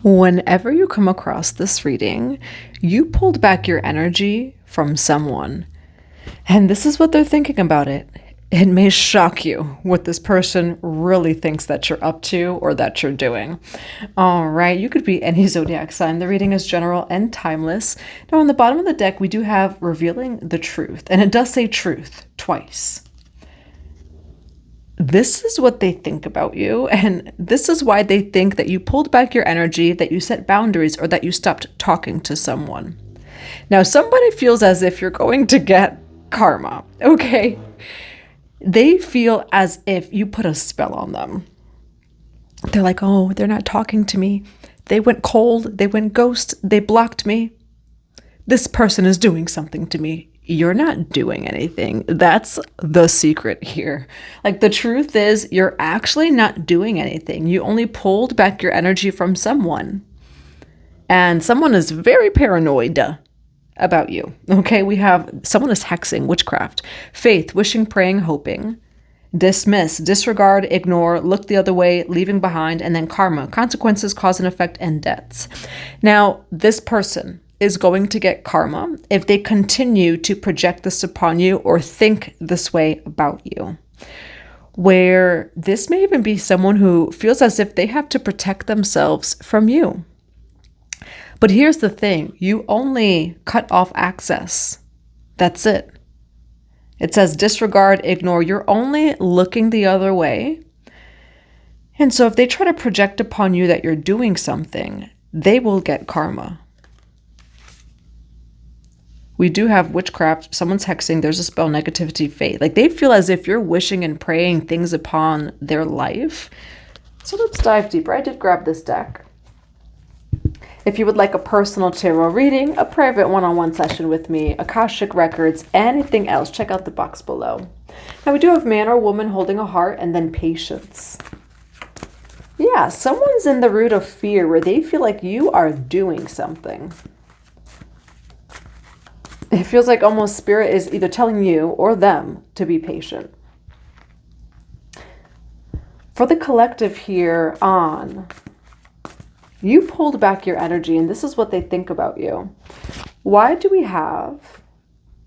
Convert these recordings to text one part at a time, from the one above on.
Whenever you come across this reading, you pulled back your energy from someone. And this is what they're thinking about it. It may shock you what this person really thinks that you're up to or that you're doing. All right, you could be any zodiac sign. The reading is general and timeless. Now, on the bottom of the deck, we do have revealing the truth. And it does say truth twice. This is what they think about you, and this is why they think that you pulled back your energy, that you set boundaries, or that you stopped talking to someone. Now, somebody feels as if you're going to get karma, okay? They feel as if you put a spell on them. They're like, oh, they're not talking to me. They went cold, they went ghost, they blocked me. This person is doing something to me. You're not doing anything. That's the secret here. Like, the truth is, you're actually not doing anything. You only pulled back your energy from someone. And someone is very paranoid about you. Okay, we have someone is hexing, witchcraft, faith, wishing, praying, hoping, dismiss, disregard, ignore, look the other way, leaving behind, and then karma, consequences, cause and effect, and debts. Now, this person is going to get karma if they continue to project this upon you or think this way about you. Where this may even be someone who feels as if they have to protect themselves from you. But here's the thing, you only cut off access. That's it. It says disregard, ignore. You're only looking the other way. And so if they try to project upon you that you're doing something, they will get karma. We do have witchcraft, someone's hexing, there's a spell, negativity, fate. Like, they feel as if you're wishing and praying things upon their life. So let's dive deeper. I did grab this deck. If you would like a personal tarot reading, a private one-on-one session with me, Akashic records, anything else, check out the box below. Now, we do have man or woman holding a heart, and then patience. Yeah, someone's in the root of fear where they feel like you are doing something. It feels like almost spirit is either telling you or them to be patient. For the collective here on, you pulled back your energy, and this is what they think about you. Why do we have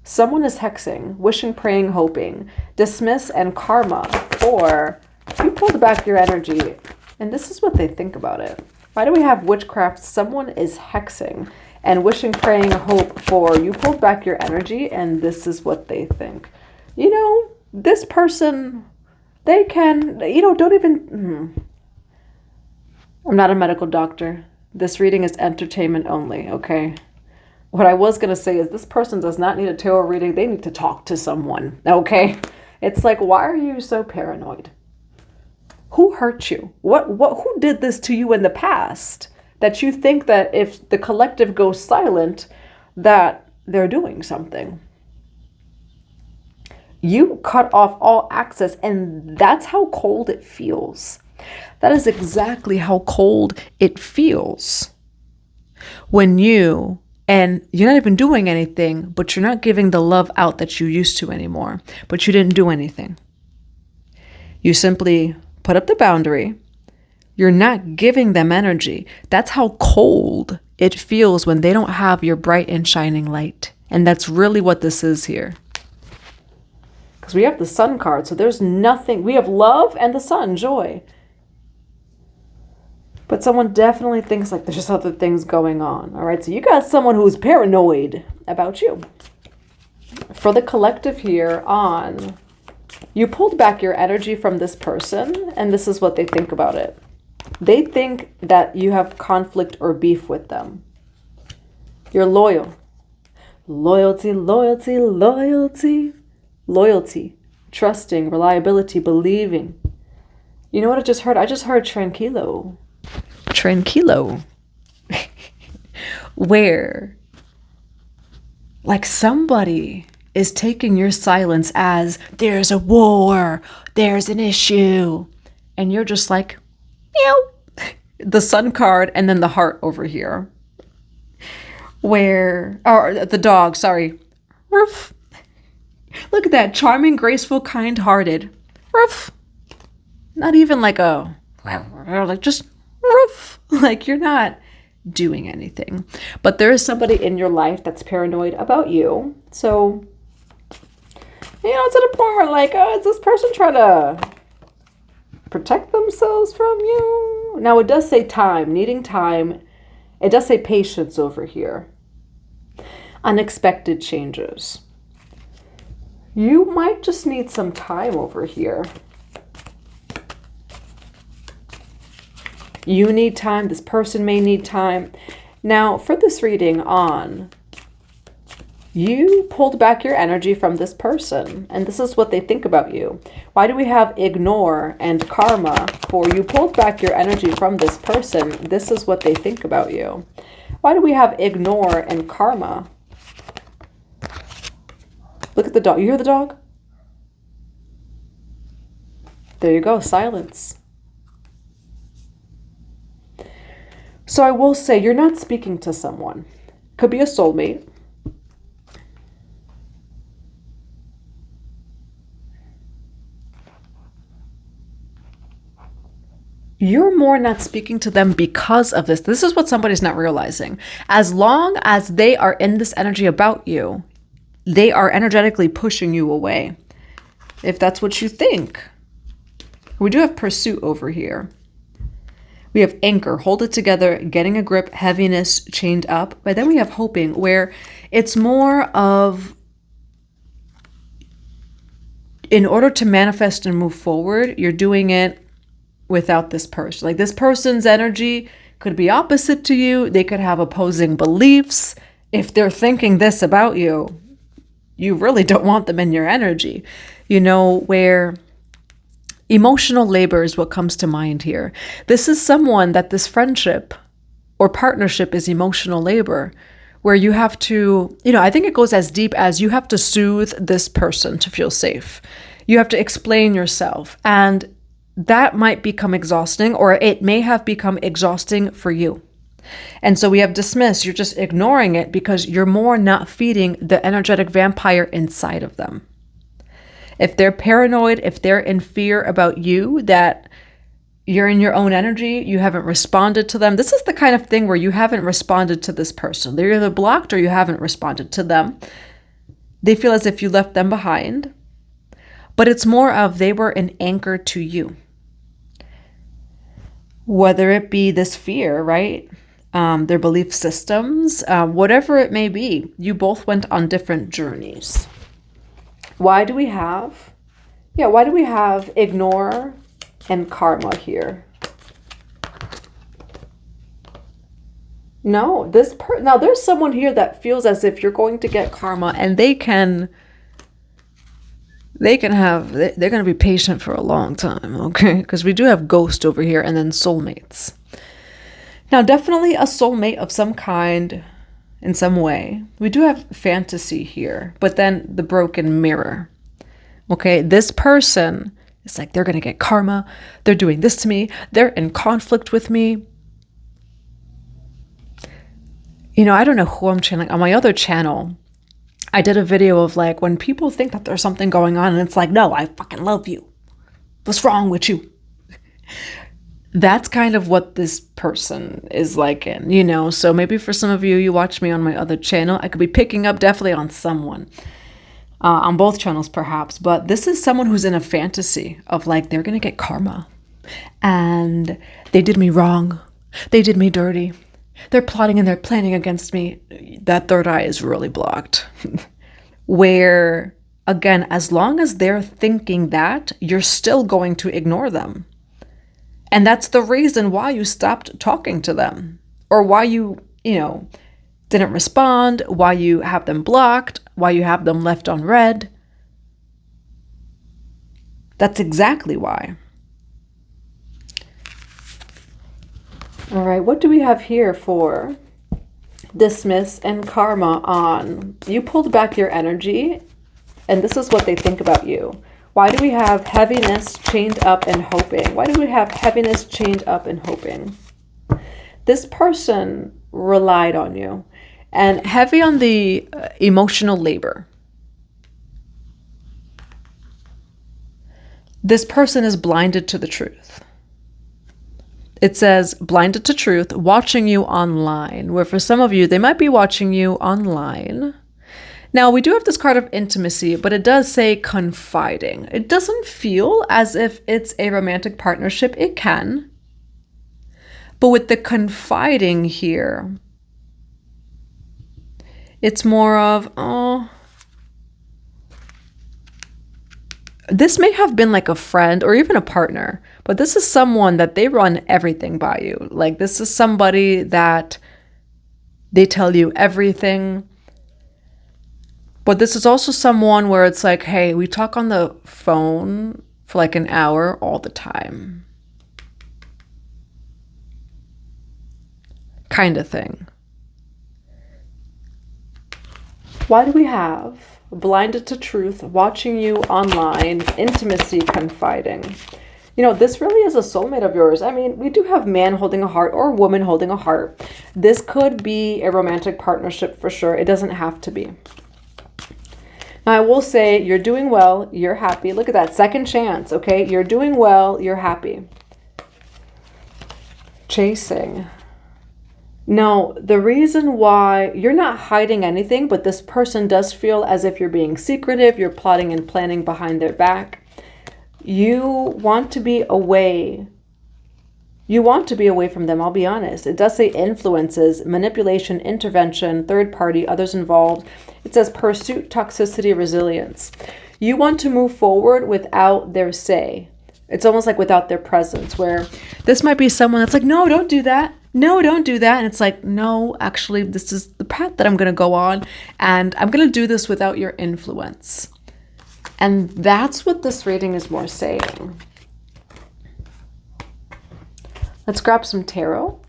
someone is hexing, wishing, praying, hoping, dismiss, and karma? Or you pulled back your energy, and this is what they think about it. Why do we have witchcraft? Someone is hexing and wishing, praying, hope for. You pulled back your energy, and this is what they think. You know, this person, they can, don't even... I'm not a medical doctor. This reading is entertainment only, okay? What I was going to say is this person does not need a tarot reading. They need to talk to someone, okay? It's like, why are you so paranoid? Who hurt you? Who did this to you in the past that you think that if the collective goes silent, that they're doing something? You cut off all access, and that's how cold it feels. That is exactly how cold it feels when you're not even doing anything, but you're not giving the love out that you used to anymore, but you didn't do anything. You simply put up the boundary. You're not giving them energy. That's how cold it feels when they don't have your bright and shining light. And that's really what this is here. Because we have the sun card, so there's nothing. We have love and the sun, joy. But someone definitely thinks like there's just other things going on. All right, so you got someone who's paranoid about you. For the collective here on, you pulled back your energy from this person, and this is what they think about it. They think that you have conflict or beef with them. You're loyal. Loyalty, loyalty, loyalty. Loyalty, trusting, reliability, believing. You know what I just heard? I just heard tranquilo. Tranquilo. Where like somebody is taking your silence as there's a war, there's an issue, and you're just like, meow. The sun card and then the heart over here. Or the dog, sorry. Ruff. Look at that, charming, graceful, kind-hearted. Ruff. Not even like a, like just roof. Like you're not doing anything. But there is somebody in your life that's paranoid about you. So, it's at a point where like, is this person trying to protect themselves from you? Now it does say time, needing time. It does say patience over here. Unexpected changes. You might just need some time over here. You need time. This person may need time. Now, for this reading on, you pulled back your energy from this person, and this is what they think about you. Why do we have ignore and karma for you pulled back your energy from this person? This is what they think about you. Why do we have ignore and karma? Look at the dog. You hear the dog? There you go. Silence. So I will say, you're not speaking to someone. Could be a soulmate. You're more not speaking to them because of this. This is what somebody's not realizing. As long as they are in this energy about you, they are energetically pushing you away. If that's what you think. We do have pursuit over here. We have anchor, hold it together, getting a grip, heaviness, chained up. But then we have hoping, where it's more of, in order to manifest and move forward, you're doing it without this person. Like, this person's energy could be opposite to you. They could have opposing beliefs. If they're thinking this about you, you really don't want them in your energy. Where emotional labor is what comes to mind here. This is someone that this friendship or partnership is emotional labor, where you have to, I think it goes as deep as you have to soothe this person to feel safe. You have to explain yourself, and that might become exhausting, or it may have become exhausting for you. And so we have dismiss. You're just ignoring it because you're more not feeding the energetic vampire inside of them. If they're paranoid, if they're in fear about you, that you're in your own energy, you haven't responded to them. This is the kind of thing where you haven't responded to this person. They're either blocked or you haven't responded to them. They feel as if you left them behind. But it's more of they were an anchor to you. Whether it be this fear, right? Their belief systems, whatever it may be, you both went on different journeys. Why do we have ignore and karma here? No, now there's someone here that feels as if you're going to get karma, and they're going to be patient for a long time, okay? Because we do have ghost over here, and then soulmates. Now, definitely a soulmate of some kind, in some way. We do have fantasy here, but then the broken mirror. Okay, this person is like, they're going to get karma. They're doing this to me. They're in conflict with me. I don't know who I'm channeling. On my other channel, I did a video of like, when people think that there's something going on, and it's like, no, I fucking love you. What's wrong with you? That's kind of what this person is like in, so maybe for some of you, you watch me on my other channel, I could be picking up definitely on someone, on both channels perhaps, but this is someone who's in a fantasy of like, they're going to get karma, and they did me wrong. They did me dirty. They're plotting and they're planning against me. That third eye is really blocked. Where, again, as long as they're thinking that, you're still going to ignore them. And that's the reason why you stopped talking to them, or why you, didn't respond, why you have them blocked, why you have them left on red. That's exactly why. All right, what do we have here for dismiss and karma on? You pulled back your energy, and this is what they think about you. Why do we have heaviness chained up and hoping? Why do we have heaviness chained up and hoping? This person relied on you, and heavy on the emotional labor. This person is blinded to the truth. It says blinded to truth, watching you online, where for some of you, they might be watching you online. Now, we do have this card of intimacy, but it does say confiding. It doesn't feel as if it's a romantic partnership. It can. But with the confiding here, it's more of, oh, this may have been like a friend or even a partner, but this is someone that they run everything by you. Like, this is somebody that they tell you everything. But this is also someone where it's like, hey, we talk on the phone for like an hour all the time. Kind of thing. Why do we have blinded to truth, watching you online, intimacy, confiding? You know, this really is a soulmate of yours. I mean, we do have man holding a heart or woman holding a heart. This could be a romantic partnership for sure. It doesn't have to be. Now, I will say you're doing well. You're happy. Look at that. Second chance. Okay. You're doing well. You're happy. Chasing. No, the reason why you're not hiding anything, but this person does feel as if you're being secretive. You're plotting and planning behind their back. You want to be away. You want to be away from them, I'll be honest. It does say influences, manipulation, intervention, third party, others involved. It says pursuit, toxicity, resilience. You want to move forward without their say. It's almost like without their presence, where this might be someone that's like, no, don't do that. No, don't do that. And it's like, no, actually, this is the path that I'm going to go on. And I'm going to do this without your influence. And that's what this reading is more saying. Let's grab some tarot.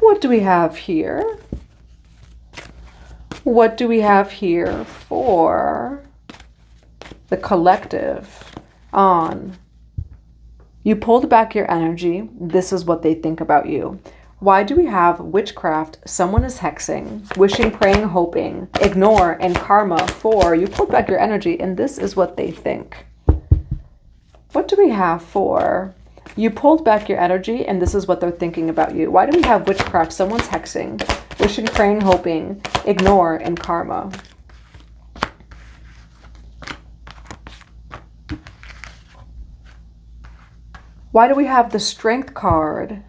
What do we have here? What do we have here for the collective on you pulled back your energy? This is what they think about you. Why do we have witchcraft? Someone is hexing, wishing, praying, hoping, ignore, and karma for you pulled back your energy, and this is what they think. What do we have for you pulled back your energy, and this is what they're thinking about you? Why do we have witchcraft? Someone's hexing, wishing, praying, hoping, ignore, and karma. Why do we have the Strength card?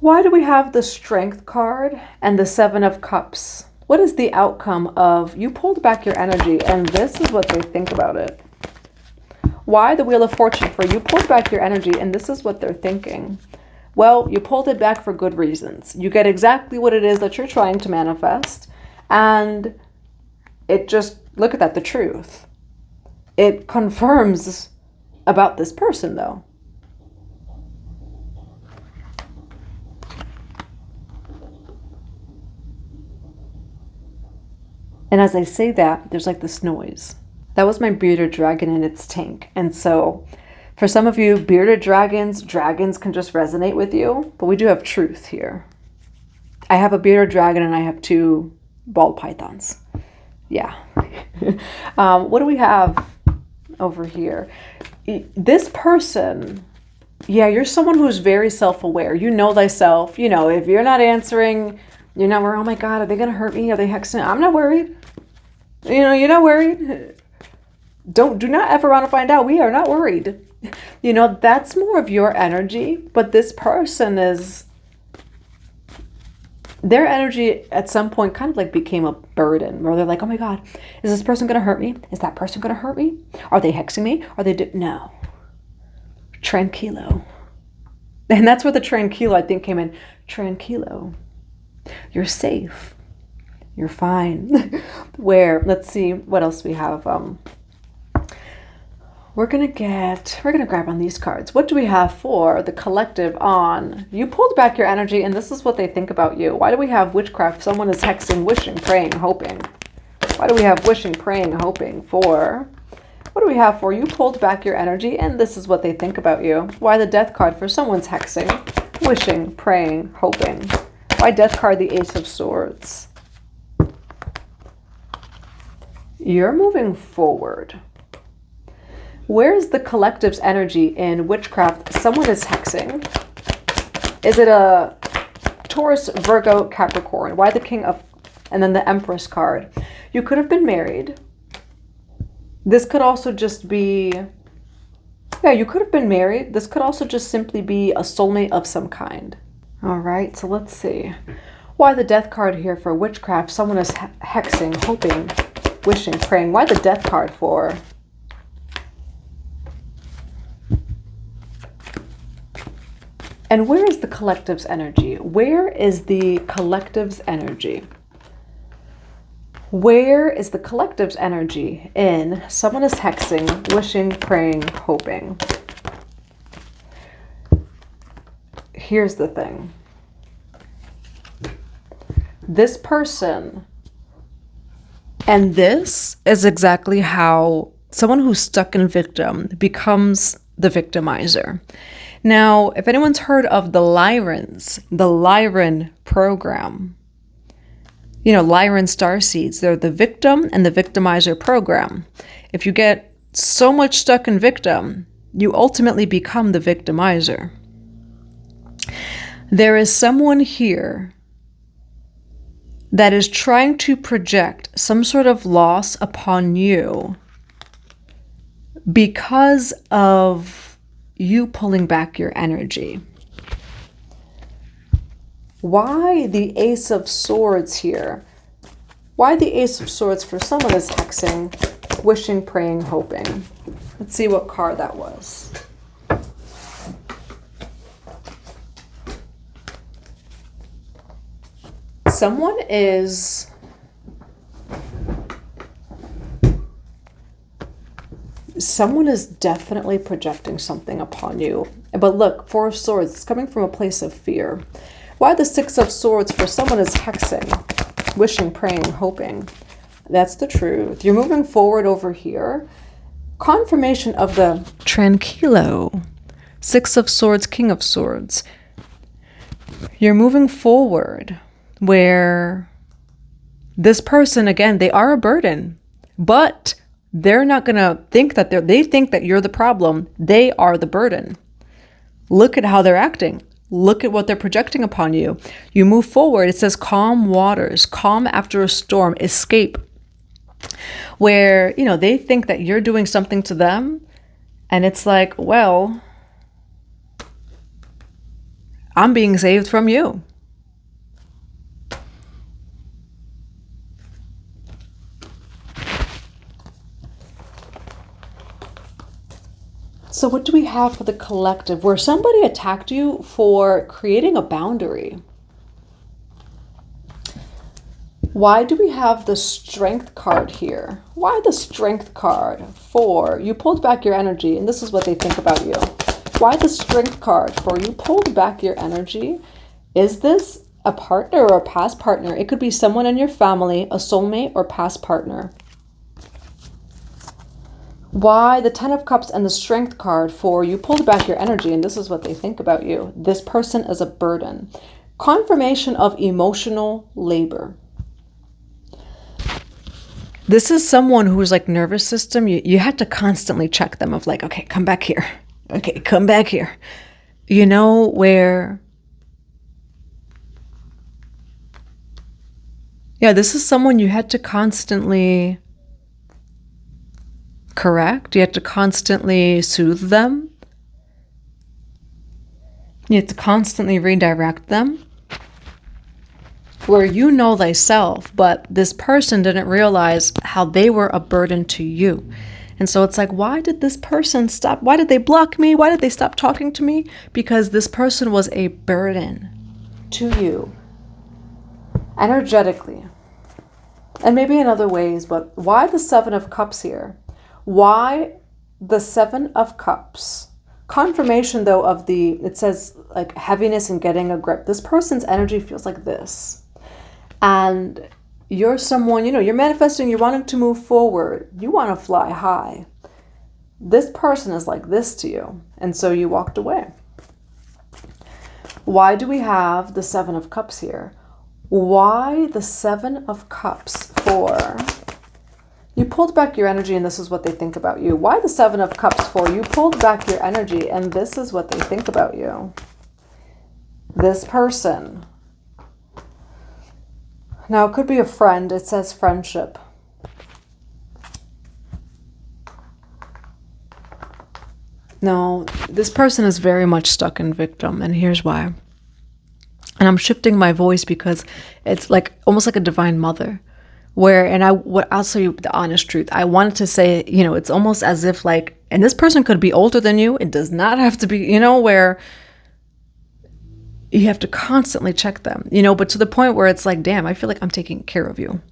Why do we have the Strength card and the Seven of Cups? What is the outcome of you pulled back your energy, and this is what they think about it? Why the Wheel of Fortune for you pulled back your energy, and this is what they're thinking? Well, you pulled it back for good reasons. You get exactly what it is that you're trying to manifest, and it just, look at that, the truth. It confirms about this person, though. And as I say that, there's like this noise. That was my bearded dragon in its tank. And so for some of you, bearded dragons can just resonate with you, but we do have truth here. I have a bearded dragon and I have 2 ball pythons. Yeah. What do we have over here? This person, yeah, you're someone who's very self-aware. You know thyself. You know, if you're not answering, you're not worried, oh my God, are they going to hurt me? Are they hexing? I'm not worried. You know, you're not worried. Do not ever want to find out. We are not worried. You know, that's more of your energy. But this person is, their energy at some point kind of like became a burden where they're like, oh my God, is this person going to hurt me? Is that person going to hurt me? Are they hexing me? Are they no. Tranquilo. And that's where the tranquilo, I think, came in. Tranquilo. You're safe. You're fine. Where, let's see what else we have. We're gonna grab on these cards. What do we have for the collective on you pulled back your energy, and this is what they think about you? Why do we have witchcraft? Someone is hexing, wishing, praying, hoping. Why do we have wishing, praying, hoping for? What do we have for you pulled back your energy, and this is what they think about you? Why the Death card for someone's hexing, wishing, praying, hoping? Why Death card, the Ace of Swords? You're moving forward. Where is the collective's energy in witchcraft? Someone is hexing. Is it a Taurus, Virgo, Capricorn? Why the King of... And then the Empress card. You could have been married. This could also just be... Yeah, you could have been married. This could also just simply be a soulmate of some kind. All right, so let's see. Why the Death card here for witchcraft? Someone is hexing, hoping, wishing, praying. Why the Death card for? And where is the collective's energy? Where is the collective's energy? Where is the collective's energy in someone is hexing, wishing, praying, hoping? Here's the thing. This person, and this is exactly how someone who's stuck in victim becomes the victimizer. Now, if anyone's heard of the Lyran program, you know, Lyran starseeds, they're the victim and the victimizer program. If you get so much stuck in victim, you ultimately become the victimizer. There is someone here that is trying to project some sort of loss upon you because of you pulling back your energy. Why the Ace of Swords here? Why the Ace of Swords for someone is hexing, wishing, praying, hoping? Let's see what card that was. Someone is definitely projecting something upon you. But look, Four of Swords, it's coming from a place of fear. Why the Six of Swords for someone is hexing, wishing, praying, hoping? That's the truth. You're moving forward over here. Confirmation of the Tranquilo. Six of Swords, King of Swords. You're moving forward where this person, again, they are a burden, but they're not going to think that they think that you're the problem. They are the burden. Look at how they're acting. Look at what they're projecting upon you. You move forward. It says calm waters, calm after a storm, escape. Where, you know, they think that you're doing something to them. And it's like, well, I'm being saved from you. So what do we have for the collective? Where somebody attacked you for creating a boundary. Why do we have the Strength card here? Why the Strength card for you pulled back your energy, and this is what they think about you. Why the Strength card for you pulled back your energy? Is this a partner or a past partner? It could be someone in your family, a soulmate or past partner. Why the Ten of Cups and the Strength card for you pulled back your energy, and this is what they think about you. This person is a burden. Confirmation of emotional labor. This is someone who's like nervous system. You had to constantly check them of like, okay, come back here. Okay, come back here. You know, where... Yeah, this is someone you had to constantly... correct. You have to constantly soothe them. You have to constantly redirect them. Where you know thyself, but this person didn't realize how they were a burden to you. And so it's like, why did this person stop? Why did they block me? Why did they stop talking to me? Because this person was a burden to you energetically. And maybe in other ways, but why the Seven of Cups here? Why the Seven of Cups? Confirmation, though, of the, it says like heaviness and getting a grip. This person's energy feels like this. And you're someone, you know, you're manifesting, you're wanting to move forward. You want to fly high. This person is like this to you. And so you walked away. Why do we have the Seven of Cups here? Why the Seven of Cups for You pulled back your energy and this is what they think about you. Why the Seven of Cups for? You pulled back your energy and this is what they think about you. This person. Now, it could be a friend. It says friendship. No, this person is very much stuck in victim, and here's why. And I'm shifting my voice because it's like almost like a divine mother. I'll tell you the honest truth. I wanted to say, it's almost as if like, and this person could be older than you. It does not have to be, where you have to constantly check them, but to the point where it's like, damn, I feel like I'm taking care of you.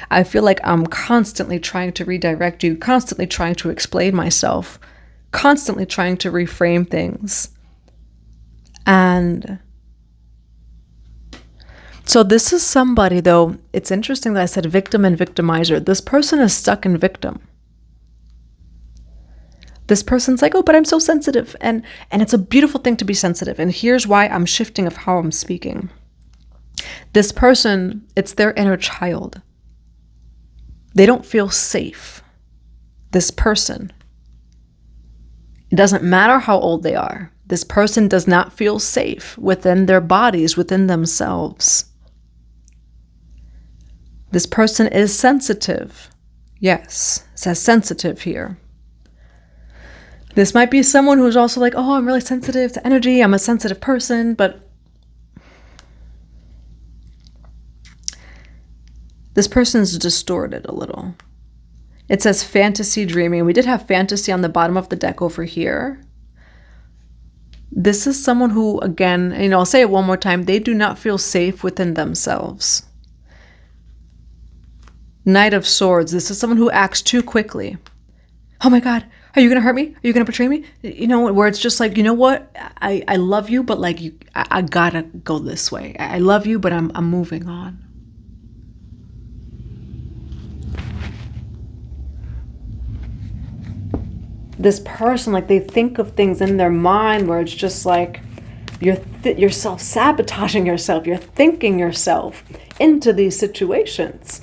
I feel like I'm constantly trying to redirect you, constantly trying to explain myself, constantly trying to reframe things. And so this is somebody, though, it's interesting that I said victim and victimizer. This person is stuck in victim. This person's like, oh, but I'm so sensitive. And it's a beautiful thing to be sensitive. And here's why I'm shifting of how I'm speaking. This person, it's their inner child. They don't feel safe. This person. It doesn't matter how old they are. This person does not feel safe within their bodies, within themselves. This person is sensitive. Yes, it says sensitive here. This might be someone who's also like, oh, I'm really sensitive to energy. I'm a sensitive person, but this person's distorted a little. It says fantasy dreaming. We did have fantasy on the bottom of the deck over here. This is someone who, again, I'll say it one more time, they do not feel safe within themselves. Knight of Swords. This is someone who acts too quickly. Oh my God, are you going to hurt me? Are you going to betray me? Where it's just like, you know what? I love you, but like I gotta go this way. I love you, but I'm moving on. This person, like they think of things in their mind where it's just like you're self-sabotaging yourself. You're thinking yourself into these situations.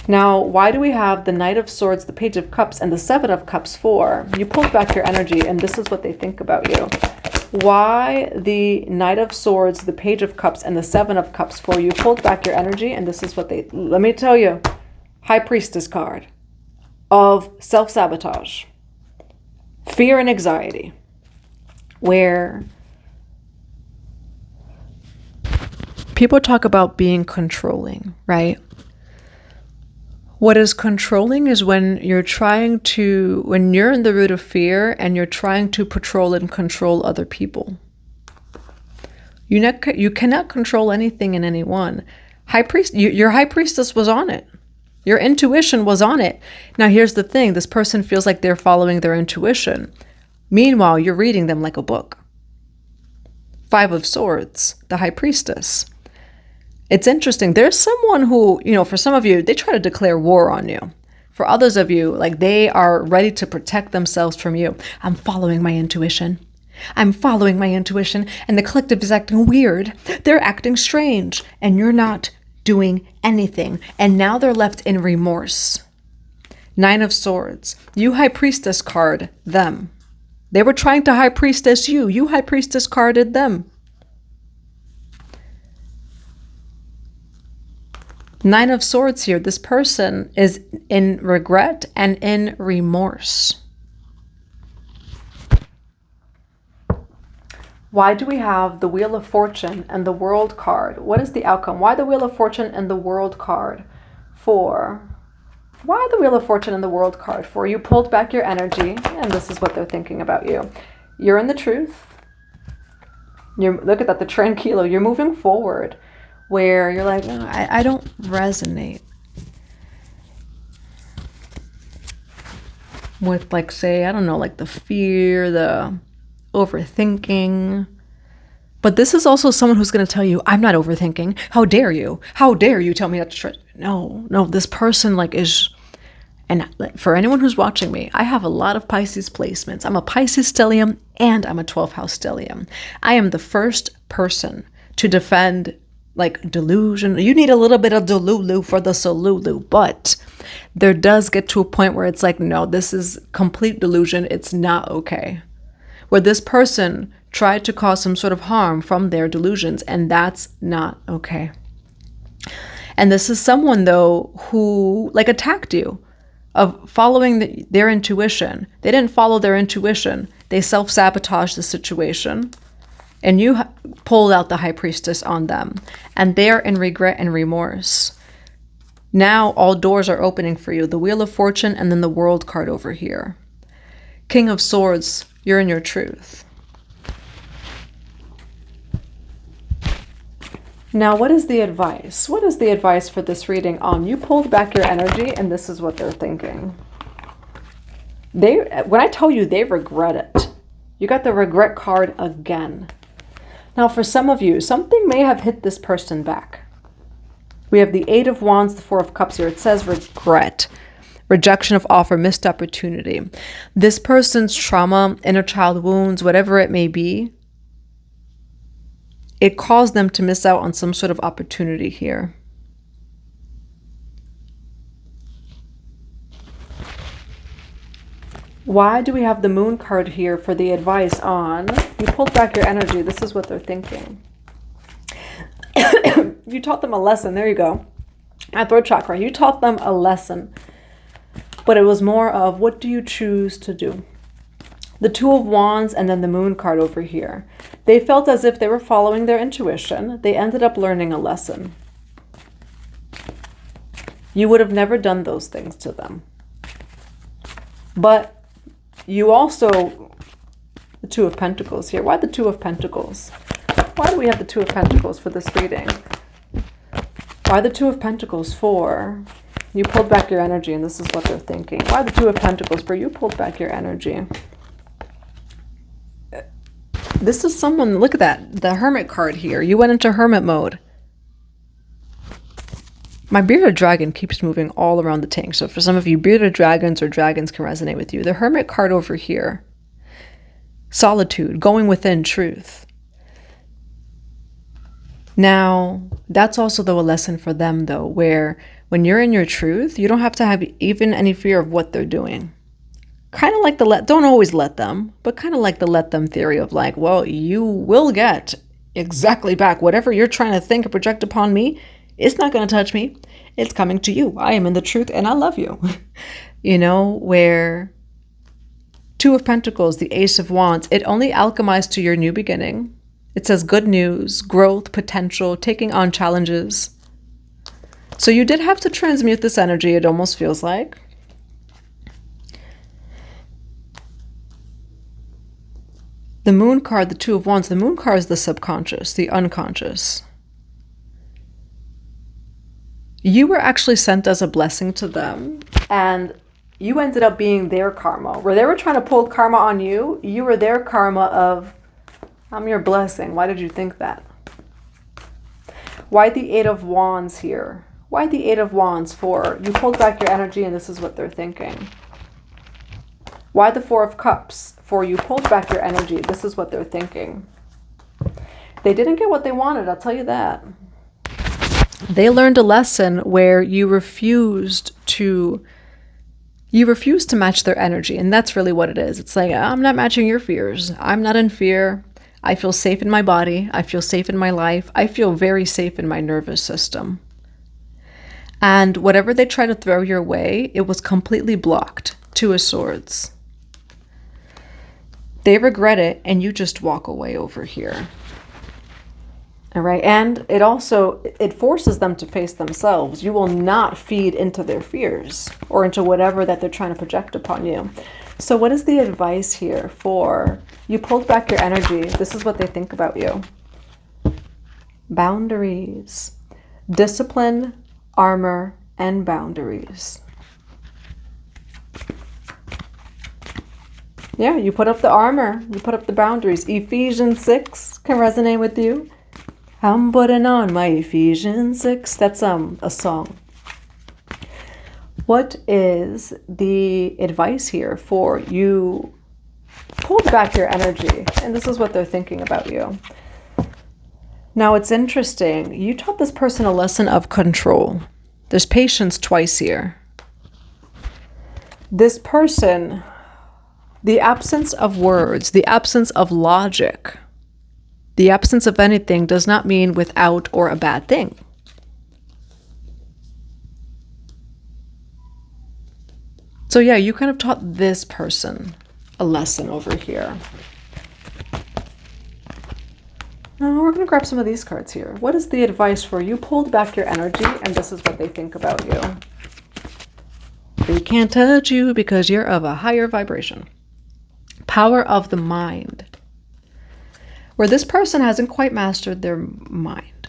Now, why do we have the Knight of Swords, the Page of Cups, and the Seven of Cups for? You pulled back your energy, and this is what they think about you. Why the Knight of Swords, the Page of Cups, and the Seven of Cups for? You pulled back your energy, and this is what they... Let me tell you. High Priestess card of self-sabotage, fear and anxiety, where people talk about being controlling, right? What is controlling is when you're when you're in the root of fear and you're trying to patrol and control other people. You cannot control anything and anyone. Your high priestess was on it. Your intuition was on it. Now, here's the thing. This person feels like they're following their intuition. Meanwhile, you're reading them like a book. Five of Swords, the high priestess. It's interesting. There's someone who, for some of you, they try to declare war on you. For others of you, like they are ready to protect themselves from you. I'm following my intuition. I'm following my intuition. And the collective is acting weird. They're acting strange. And you're not doing anything. And now they're left in remorse. Nine of Swords. You high priestess card them. They were trying to high priestess you. You high priestess carded them. Nine of Swords here. This person is in regret and in remorse. Why do we have the Wheel of Fortune and the World card? What is the outcome? Why the Wheel of Fortune and the World card? Why the Wheel of Fortune and the World card? You pulled back your energy, and this is what they're thinking about you. You're in the truth. Look at that, the tranquilo. You're moving forward, where you're like, no, I don't resonate with, like, say, I don't know, like the fear, the overthinking. But this is also someone who's going to tell you, I'm not overthinking. How dare you? How dare you tell me not to trust? No, this person is, and for anyone who's watching me, I have a lot of Pisces placements. I'm a Pisces stellium and I'm a 12th house stellium. I am the first person to defend like delusion. You need a little bit of delulu for the solulu, but there does get to a point where it's like, no, this is complete delusion. It's not okay. Where this person tried to cause some sort of harm from their delusions, and that's not okay. And this is someone, though, who like attacked you of following their intuition. They didn't follow their intuition. They self-sabotaged the situation. And you pulled out the High Priestess on them. And they're in regret and remorse. Now all doors are opening for you. The Wheel of Fortune and then the World card over here. King of Swords, you're in your truth. Now, what is the advice? What is the advice for this reading on? You pulled back your energy, and this is what they're thinking. When I tell you they regret it, you got the regret card again. Now, for some of you, something may have hit this person back. We have the Eight of Wands, the Four of Cups here. It says regret, rejection of offer, missed opportunity. This person's trauma, inner child wounds, whatever it may be, it caused them to miss out on some sort of opportunity here. Why do we have the Moon card here for the advice on, you pulled back your energy, this is what they're thinking. You taught them a lesson, there you go. At throat chakra, you taught them a lesson. But it was more of, what do you choose to do? The Two of Wands and then the Moon card over here. They felt as if they were following their intuition. They ended up learning a lesson. You would have never done those things to them. But you also, the Two of Pentacles here. Why the Two of Pentacles? Why do we have the Two of Pentacles for this reading? Why the Two of Pentacles for? You pulled back your energy and this is what they're thinking. Why the Two of Pentacles for? You pulled back your energy. This is someone, look at that, the Hermit card here. You went into Hermit mode. My bearded dragon keeps moving all around the tank. So for some of you, bearded dragons or dragons can resonate with you. The Hermit card over here. Solitude, going within truth. Now, that's also though a lesson for them though, where when you're in your truth, you don't have to have even any fear of what they're doing. Kind of like don't always let them, but kind of like the let them theory of like, well, you will get exactly back whatever you're trying to think or project upon me. It's not going to touch me. It's coming to you. I am in the truth and I love you. You know, where Two of Pentacles, the Ace of Wands, it only alchemized to your new beginning. It says good news, growth, potential, taking on challenges. So you did have to transmute this energy, it almost feels like. The Moon card, the Two of Wands, the Moon card is the subconscious, the unconscious. You were actually sent as a blessing to them, and you ended up being their karma. Where they were trying to pull karma on you, you were their karma of, I'm your blessing. Why did you think that? Why the Eight of Wands here? Why the Eight of Wands for? You pulled back your energy and this is what they're thinking. Why the Four of Cups? For you pulled back your energy. This is what they're thinking. They didn't get what they wanted, I'll tell you that. They learned a lesson where you refused to match their energy. And that's really what it is. It's like, I'm not matching your fears. I'm not in fear. I feel safe in my body. I feel safe in my life. I feel very safe in my nervous system. And whatever they try to throw your way, it was completely blocked. Two of Swords. They regret it and you just walk away over here. All right. And it forces them to face themselves. You will not feed into their fears or into whatever that they're trying to project upon you. So what is the advice here for? You pulled back your energy. This is what they think about you. Boundaries, discipline, armor, and boundaries. Yeah, you put up the armor, you put up the boundaries. Ephesians 6 can resonate with you. I'm putting on my Ephesians 6. That's a song. What is the advice here for you? Pulled back your energy, and this is what they're thinking about you. Now, it's interesting. You taught this person a lesson of control. There's patience twice here. This person, the absence of words, the absence of logic, the absence of anything does not mean without or a bad thing. So yeah, you kind of taught this person a lesson over here. Now we're going to grab some of these cards here. What is the advice for you? Pulled back your energy, and this is what they think about you. They can't touch you because you're of a higher vibration. Power of the mind. Where this person hasn't quite mastered their mind.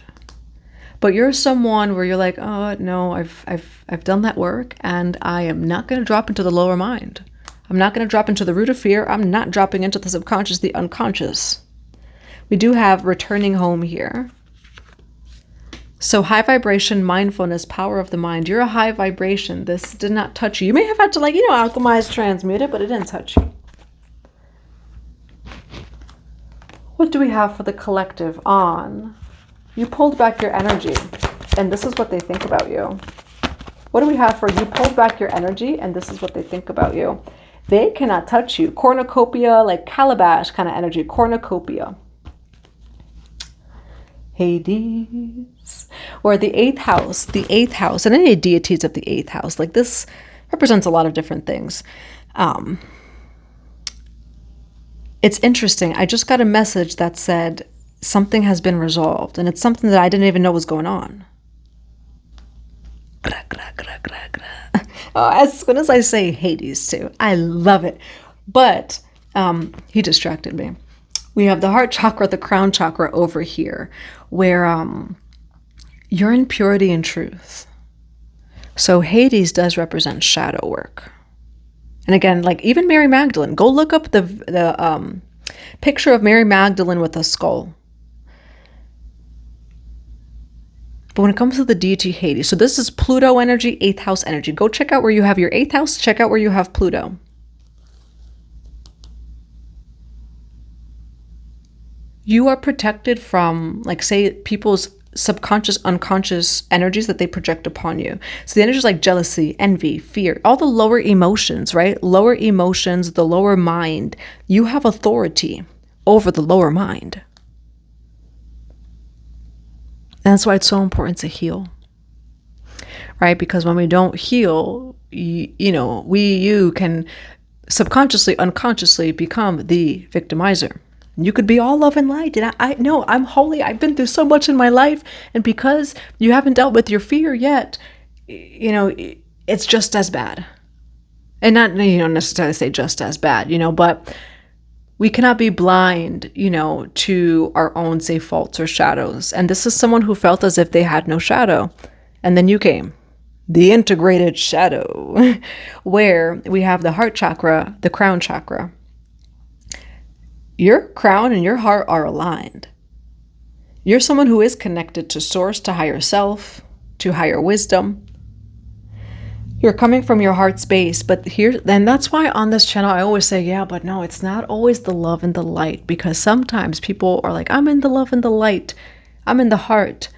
But you're someone where you're like, oh no, I've done that work, and I am not going to drop into the lower mind. I'm not going to drop into the root of fear. I'm not dropping into the subconscious, the unconscious. We do have returning home here. So high vibration, mindfulness, power of the mind. You're a high vibration. This did not touch you. You may have had to alchemize, transmute it, but it didn't touch you. What do we have for the collective on? You pulled back your energy, and this is what they think about you. What do we have for you pulled back your energy, and this is what they think about you? They cannot touch you. Cornucopia, like calabash kind of energy. Cornucopia. Hades, or the eighth house, and any deities of the eighth house. Like this represents a lot of different things. It's interesting. I just got a message that said something has been resolved, and it's something that I didn't even know was going on. As soon as I say Hades too, I love it. But he distracted me. We have the heart chakra, the crown chakra over here, where you're in purity and truth. So Hades does represent shadow work. And again, like even Mary Magdalene, go look up the picture of Mary Magdalene with a skull. But when it comes to the deity Hades, so this is Pluto energy, 8th house energy. Go check out where you have your 8th house, check out where you have Pluto. You are protected from, like, say, people's subconscious, unconscious energies that they project upon you. So the energies like jealousy, envy, fear, all the lower emotions, right? Lower emotions, the lower mind. You have authority over the lower mind. And that's why it's so important to heal, right? Because when we don't heal, you can subconsciously, unconsciously become the victimizer. You could be all love and light. And I know I'm holy. I've been through so much in my life. And because you haven't dealt with your fear yet, it's just as bad. And not, necessarily say just as bad, but we cannot be blind, to our own, say, faults or shadows. And this is someone who felt as if they had no shadow. And then you came. The integrated shadow, where we have the heart chakra, the crown chakra. Your crown and your heart are aligned. You're someone who is connected to source, to higher self, to higher wisdom. You're coming from your heart space, and that's why on this channel I always say, yeah, but no, it's not always the love and the light, because sometimes people are like, I'm in the love and the light. I'm in the heart.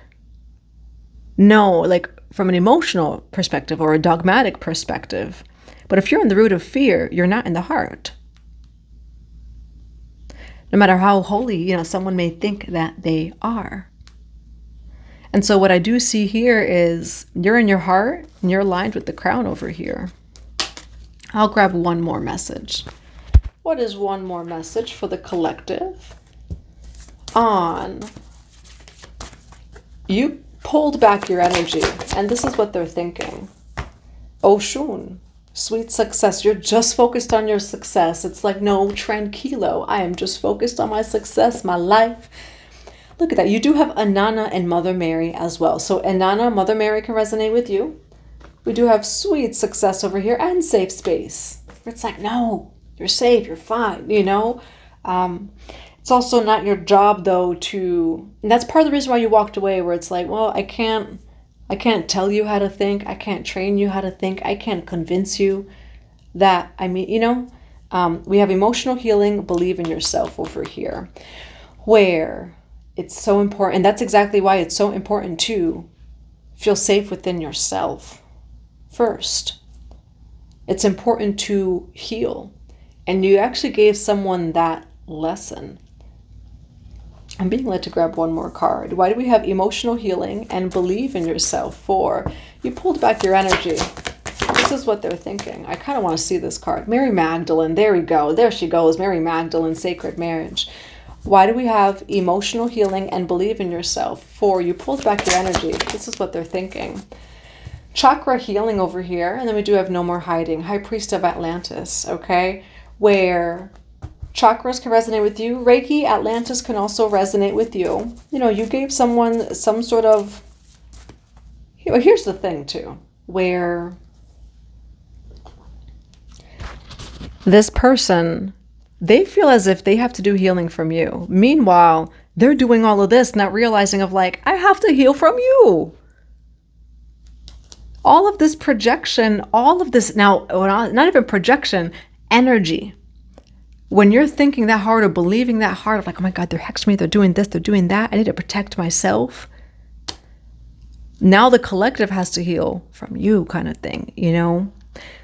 No, like from an emotional perspective or a dogmatic perspective. But if you're in the root of fear, you're not in the heart. No matter how holy, someone may think that they are. And so what I do see here is you're in your heart and you're aligned with the crown over here. I'll grab one more message. What is one more message for the collective? On, you pulled back your energy, and this is what they're thinking. Oshun. Sweet success. You're just focused on your success. It's like, no, tranquilo. I am just focused on my success, my life. Look at that. You do have Inanna and Mother Mary as well. So Inanna, Mother Mary can resonate with you. We do have sweet success over here and safe space. It's like, no, you're safe. You're fine. It's also not your job, though, and that's part of the reason why you walked away, where it's like, well, I can't tell you how to think. I can't train you how to think. I can't convince you that, we have emotional healing, believe in yourself over here, where it's so important. And that's exactly why it's so important to feel safe within yourself first. It's important to heal. And you actually gave someone that lesson. I'm being led to grab one more card. Why do we have emotional healing and believe in yourself? 4, you pulled back your energy. This is what they're thinking. I kind of want to see this card. Mary Magdalene. There we go. There she goes. Mary Magdalene, sacred marriage. Why do we have emotional healing and believe in yourself? 4, you pulled back your energy. This is what they're thinking. Chakra healing over here. And then we do have no more hiding. High Priest of Atlantis. Okay. Where chakras can resonate with you. Reiki, Atlantis can also resonate with you. You know, you gave someone some sort of... Here's the thing too. Where this person, they feel as if they have to do healing from you. Meanwhile, they're doing all of this, not realizing of like, I have to heal from you. All of this projection, all of this, now, not even projection, energy. When you're thinking that hard or believing that hard, of like, oh my God, they're hexing me, they're doing this, they're doing that, I need to protect myself. Now the collective has to heal from you, kind of thing, you know?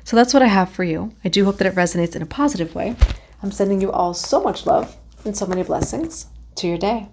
So that's what I have for you. I do hope that it resonates in a positive way. I'm sending you all so much love and so many blessings to your day.